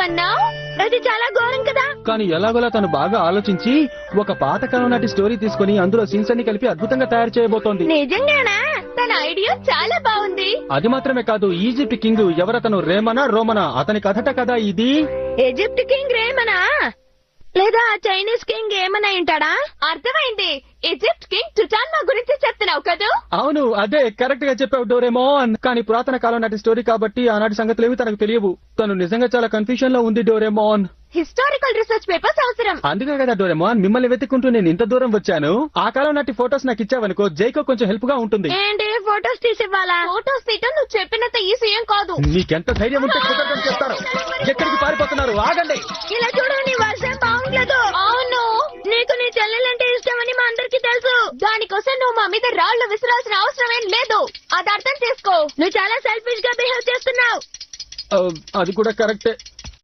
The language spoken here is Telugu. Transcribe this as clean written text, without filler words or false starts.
నువ్వన్నావు అది చాలా ఘోరం కదా. కానీ ఎలాగోలా తను బాగా ఆలోచించి ఒక పాతకాలం నాటి స్టోరీ తీసుకుని అందులో సీన్స్ అన్ని కలిపి అద్భుతంగా తయారు చేయబోతోంది. నిజంగానా? తన ఐడియా చాలా బాగుంది. అది మాత్రమే కాదు, ఈజిప్ట్ కింగ్ ఎవరతను రేమనా రోమనా అతని కథట కదా ఇది. ఈజిప్ట్ కింగ్ రేమనా లేదా చైనీస్ కింగ్ ఏమన్నా ఉంటాడా? అర్థమైంది. ఈజిప్ట్ కింగ్ టుటాన్మా గురించి చెప్తున్నావు కదా? అవును, అదే కరెక్ట్ గా చెప్పావు డోరేమోన్. కానీ పురాతన కాలం నాటి స్టోరీ కాబట్టి ఆనాటి సంగతులేవి తనకు తెలియవు. తను నిజంగా చాలా కన్ఫ్యూజన్ లో ఉంది డోరేమోన్. హిస్టారికల్ రీసెర్చ్ పేపర్స్ అవసరం. అందుకే కదా డోరేమోన్ మిమ్మల్ని వెతుక్కుంటూ నేను ఇంత దూరం వచ్చాను. ఆ కాలం నాటి ఫోటోస్ నాకు ఇచ్చావనుకో జైకో కొంచెం హెల్ప్ గా ఉంటుంది. ఏంటి ఫోటోస్ తీసివ్వాలా? ఫోటోస్ తీయటం నువ్వు చెప్పినంత ఈజీ ఏం కాదు. నీకెంత ధైర్యం ఉంటే కుదరదని చెప్తారు. ఎక్కడికి పారిపోతున్నారు? ఆగండి. ఇలా చూడు, నీ వర్షం బాగుండదు. అవును, నీకు నీ చెల్లెలంటే ఇష్టమని మా అందరికి తెలుసు. దానికోసం నువ్వు మా మీద రాళ్లు విసిరాల్సిన అవసరం ఏం లేదు. అది అర్థం చేసుకో. నువ్వు చాలా సెల్ఫిష్ గా బిహేవ్ చేస్తున్నావు. అది కూడా కరెక్టే.